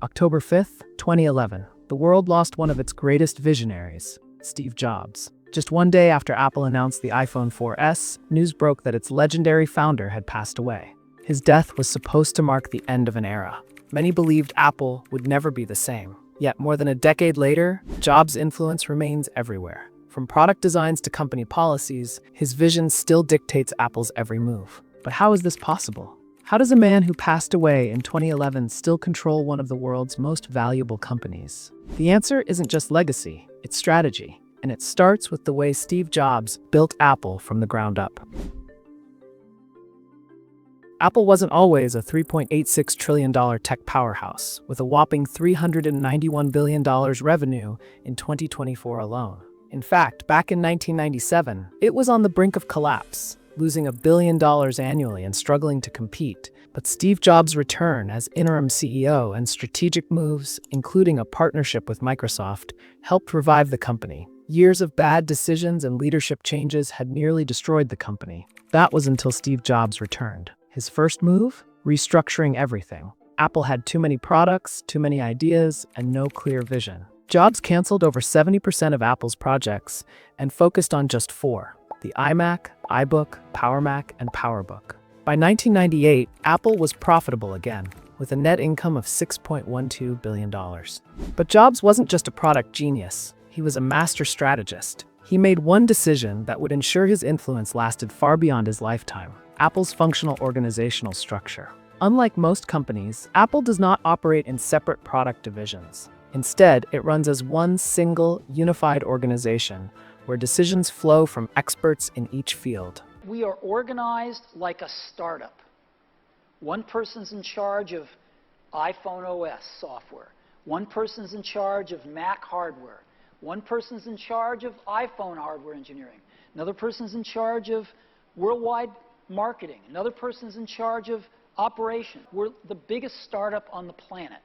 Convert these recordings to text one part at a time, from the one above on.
October 5th, 2011, the world lost one of its greatest visionaries, Steve Jobs. Just one day after Apple announced the iPhone 4S, news broke that its legendary founder had passed away. His death was supposed to mark the end of an era. Many believed Apple would never be the same. Yet more than a decade later, Jobs' influence remains everywhere. From product designs to company policies, his vision still dictates Apple's every move. But how is this possible? How does a man who passed away in 2011 still control one of the world's most valuable companies? The answer isn't just legacy, it's strategy. And it starts with the way Steve Jobs built Apple from the ground up. Apple wasn't always a $3.86 trillion tech powerhouse, with a whopping $391 billion revenue in 2024 alone. In fact, back in 1997, it was on the brink of collapse, losing $1 billion annually and struggling to compete. But Steve Jobs' return as interim CEO and strategic moves, including a partnership with Microsoft, helped revive the company. Years of bad decisions and leadership changes had nearly destroyed the company. That was until Steve Jobs returned. His first move? Restructuring everything. Apple had too many products, too many ideas, and no clear vision. Jobs canceled over 70% of Apple's projects and focused on just 4: the iMac, iBook, PowerMac, and PowerBook. By 1998, Apple was profitable again, with a net income of $6.12 billion. But Jobs wasn't just a product genius. He was a master strategist. He made one decision that would ensure his influence lasted far beyond his lifetime: Apple's functional organizational structure. Unlike most companies, Apple does not operate in separate product divisions. Instead, it runs as one single, unified organization where decisions flow from experts in each field. We are organized like a startup. One person's in charge of iPhone OS software. One person's in charge of Mac hardware. One person's in charge of iPhone hardware engineering. Another person's in charge of worldwide marketing. Another person's in charge of operations. We're the biggest startup on the planet.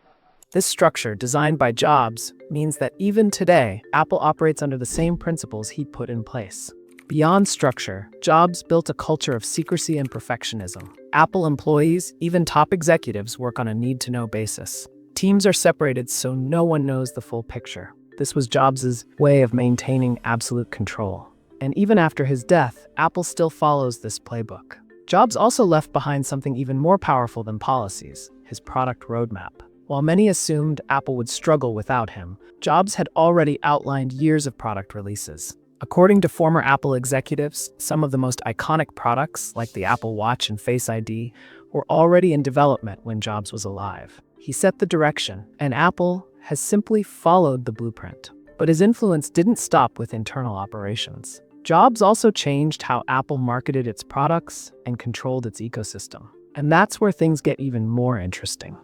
This structure, designed by Jobs, means that even today, Apple operates under the same principles he put in place. Beyond structure, Jobs built a culture of secrecy and perfectionism. Apple employees, even top executives, work on a need-to-know basis. Teams are separated so no one knows the full picture. This was Jobs' way of maintaining absolute control. And even after his death, Apple still follows this playbook. Jobs also left behind something even more powerful than policies: his product roadmap. While many assumed Apple would struggle without him, Jobs had already outlined years of product releases. According to former Apple executives, some of the most iconic products, like the Apple Watch and Face ID, were already in development when Jobs was alive. He set the direction, and Apple has simply followed the blueprint. But his influence didn't stop with internal operations. Jobs also changed how Apple marketed its products and controlled its ecosystem. And that's where things get even more interesting.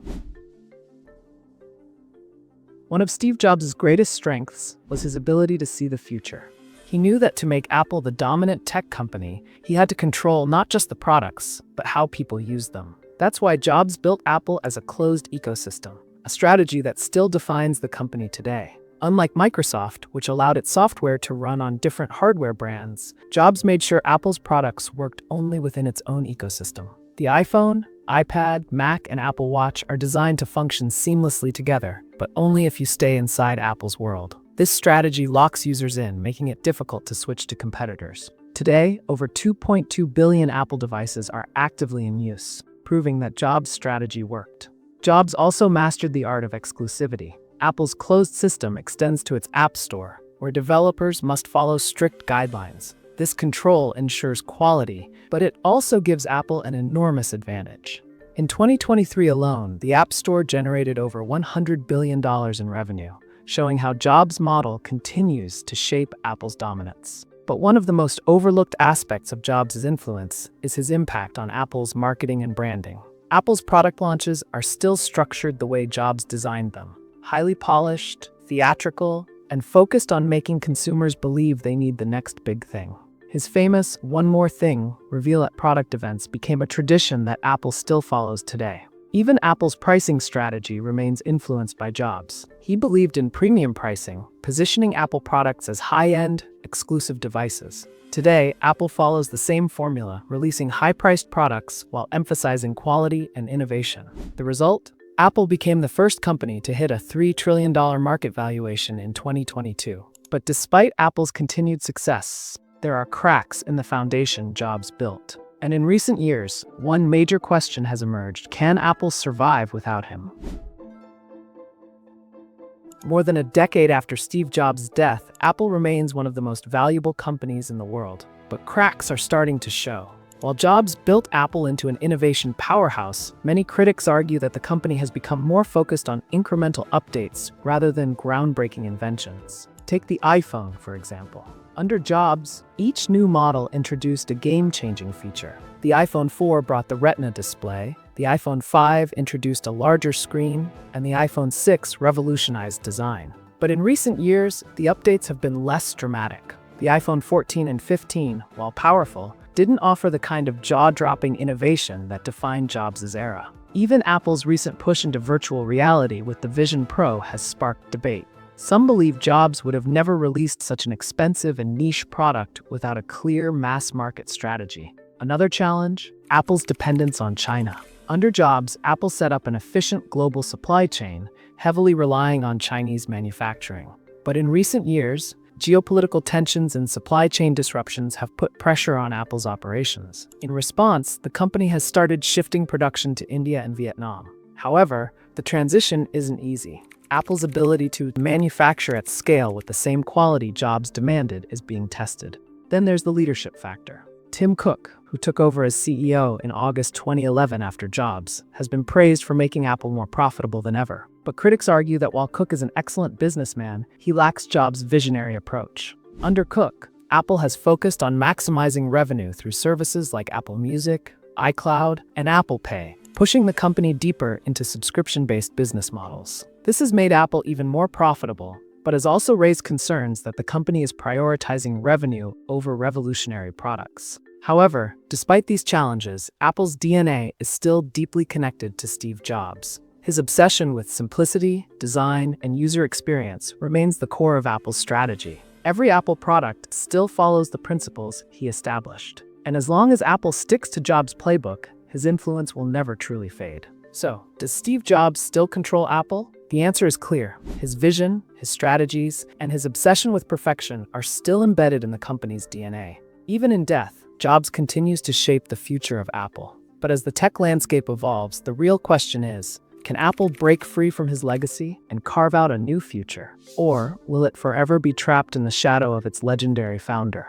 One of Steve Jobs' greatest strengths was his ability to see the future. He knew that to make Apple the dominant tech company, he had to control not just the products, but how people used them. That's why Jobs built Apple as a closed ecosystem, a strategy that still defines the company today. Unlike Microsoft, which allowed its software to run on different hardware brands, Jobs made sure Apple's products worked only within its own ecosystem. The iPhone, iPad, Mac, and Apple Watch are designed to function seamlessly together, but only if you stay inside Apple's world. This strategy locks users in, making it difficult to switch to competitors. Today, over 2.2 billion Apple devices are actively in use, proving that Jobs' strategy worked. Jobs also mastered the art of exclusivity. Apple's closed system extends to its App Store, where developers must follow strict guidelines. This control ensures quality, but it also gives Apple an enormous advantage. In 2023 alone, the App Store generated over $100 billion in revenue, showing how Jobs' model continues to shape Apple's dominance. But one of the most overlooked aspects of Jobs' influence is his impact on Apple's marketing and branding. Apple's product launches are still structured the way Jobs designed them: highly polished, theatrical, and focused on making consumers believe they need the next big thing. His famous "one more thing" reveal at product events became a tradition that Apple still follows today. Even Apple's pricing strategy remains influenced by Jobs. He believed in premium pricing, positioning Apple products as high-end, exclusive devices. Today, Apple follows the same formula, releasing high-priced products while emphasizing quality and innovation. The result? Apple became the first company to hit a $3 trillion market valuation in 2022. But despite Apple's continued success, there are cracks in the foundation Jobs built. And in recent years, one major question has emerged: can Apple survive without him? More than a decade after Steve Jobs' death, Apple remains one of the most valuable companies in the world. But cracks are starting to show. While Jobs built Apple into an innovation powerhouse, many critics argue that the company has become more focused on incremental updates rather than groundbreaking inventions. Take the iPhone, for example. Under Jobs, each new model introduced a game-changing feature. The iPhone 4 brought the Retina display, the iPhone 5 introduced a larger screen, and the iPhone 6 revolutionized design. But in recent years, the updates have been less dramatic. The iPhone 14 and 15, while powerful, didn't offer the kind of jaw-dropping innovation that defined Jobs' era. Even Apple's recent push into virtual reality with the Vision Pro has sparked debate. Some believe Jobs would have never released such an expensive and niche product without a clear mass-market strategy. Another challenge: Apple's dependence on China. Under Jobs, Apple set up an efficient global supply chain, heavily relying on Chinese manufacturing. But in recent years, geopolitical tensions and supply chain disruptions have put pressure on Apple's operations. In response, the company has started shifting production to India and Vietnam. However, the transition isn't easy. Apple's ability to manufacture at scale with the same quality Jobs demanded is being tested. Then there's the leadership factor. Tim Cook, who took over as CEO in August 2011 after Jobs, has been praised for making Apple more profitable than ever. But critics argue that while Cook is an excellent businessman, he lacks Jobs' visionary approach. Under Cook, Apple has focused on maximizing revenue through services like Apple Music, iCloud, and Apple Pay, pushing the company deeper into subscription-based business models. This has made Apple even more profitable, but has also raised concerns that the company is prioritizing revenue over revolutionary products. However, despite these challenges, Apple's DNA is still deeply connected to Steve Jobs. His obsession with simplicity, design, and user experience remains the core of Apple's strategy. Every Apple product still follows the principles he established. And as long as Apple sticks to Jobs' playbook, his influence will never truly fade. So, does Steve Jobs still control Apple? The answer is clear. His vision, his strategies, and his obsession with perfection are still embedded in the company's DNA. Even in death, Jobs continues to shape the future of Apple. But as the tech landscape evolves, the real question is, can Apple break free from his legacy and carve out a new future? Or will it forever be trapped in the shadow of its legendary founder?